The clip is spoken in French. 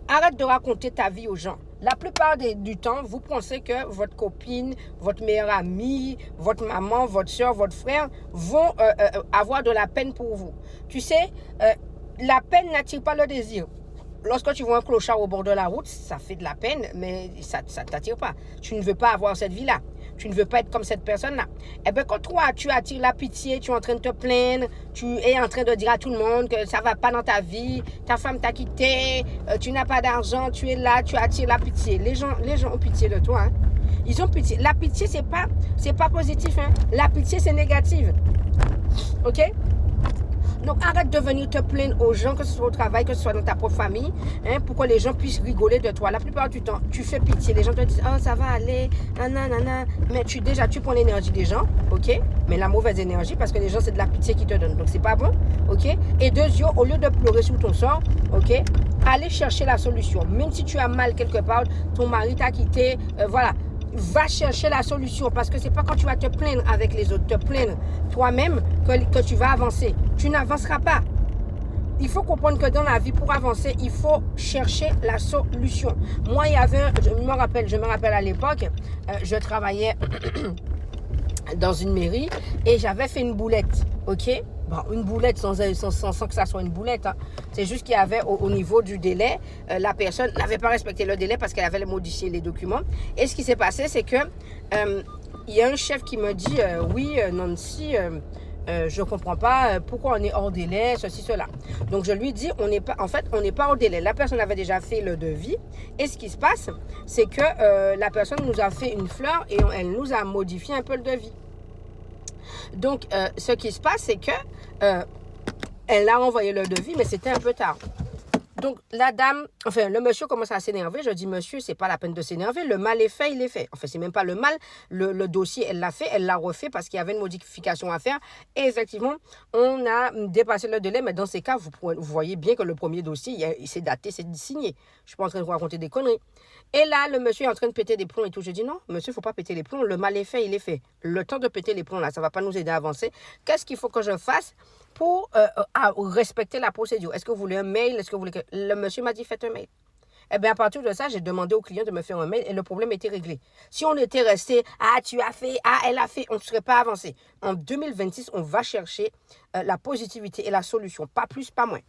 arrête de raconter ta vie aux gens. La plupart du temps, vous pensez que votre copine, votre meilleure amie, votre maman, votre soeur, votre frère vont avoir de la peine pour vous. Tu sais, la peine n'attire pas le désir. Lorsque tu vois un clochard au bord de la route, ça fait de la peine, mais ça ne t'attire pas. Tu ne veux pas avoir cette vie-là. Tu ne veux pas être comme cette personne-là. Eh bien, quand toi, tu attires la pitié, tu es en train de te plaindre, tu es en train de dire à tout le monde que ça ne va pas dans ta vie, ta femme t'a quitté, tu n'as pas d'argent, tu es là, tu attires la pitié. Les gens ont pitié de toi. Hein. Ils ont pitié. La pitié, c'est pas positif. Hein. La pitié, c'est négatif. OK? Donc, arrête de venir te plaindre aux gens, que ce soit au travail, que ce soit dans ta propre famille, hein, pour que les gens puissent rigoler de toi. La plupart du temps, tu fais pitié. Les gens te disent, oh, ça va aller, nanana. Mais tu prends l'énergie des gens, OK? Mais la mauvaise énergie, parce que les gens, c'est de la pitié qu'ils te donnent. Donc, c'est pas bon, OK? Et deuxièmement, au lieu de pleurer sur ton sort, OK? Allez chercher la solution. Même si tu as mal quelque part, ton mari t'a quitté, voilà. Va chercher la solution parce que c'est pas quand tu vas te plaindre avec les autres, te plaindre toi-même que tu vas avancer. Tu n'avanceras pas. Il faut comprendre que dans la vie, pour avancer, il faut chercher la solution. Moi, il y avait, je me rappelle à l'époque, je travaillais dans une mairie et j'avais fait une boulette, ok? Bon, une boulette sans que ça soit une boulette. Hein. C'est juste qu'il y avait au niveau du délai, la personne n'avait pas respecté le délai parce qu'elle avait modifié les documents. Et ce qui s'est passé, c'est que il y a un chef qui me dit oui, Nancy, je ne comprends pas pourquoi on est hors délai, ceci, cela. Donc je lui dis, on n'est pas hors délai. La personne avait déjà fait le devis. Et ce qui se passe, c'est que la personne nous a fait une fleur et elle nous a modifié un peu le devis. Donc, ce qui se passe, c'est que elle a envoyé le devis, mais c'était un peu tard. Donc, le monsieur commence à s'énerver. Je dis, monsieur, c'est pas la peine de s'énerver. Le mal est fait, il est fait. Enfin, c'est même pas le mal. Le dossier, elle l'a fait, elle l'a refait parce qu'il y avait une modification à faire. Et effectivement, on a dépassé le délai. Mais dans ces cas, vous voyez bien que le premier dossier, c'est daté, c'est signé. Je suis pas en train de vous raconter des conneries. Et là, le monsieur est en train de péter des plombs et tout. Je dis, non, monsieur, faut pas péter les plombs. Le mal est fait, il est fait. Le temps de péter les plombs, là, ça va pas nous aider à avancer. Qu'est-ce qu'il faut que je fasse pour respecter la procédure? Est-ce que vous voulez un mail? Est-ce que vous voulez que... Le monsieur m'a dit, faites un mail. Eh bien, à partir de ça, j'ai demandé au client de me faire un mail et le problème était réglé. Si on était resté, tu as fait, elle a fait, on ne serait pas avancé. En 2026, on va chercher la positivité et la solution. Pas plus, pas moins.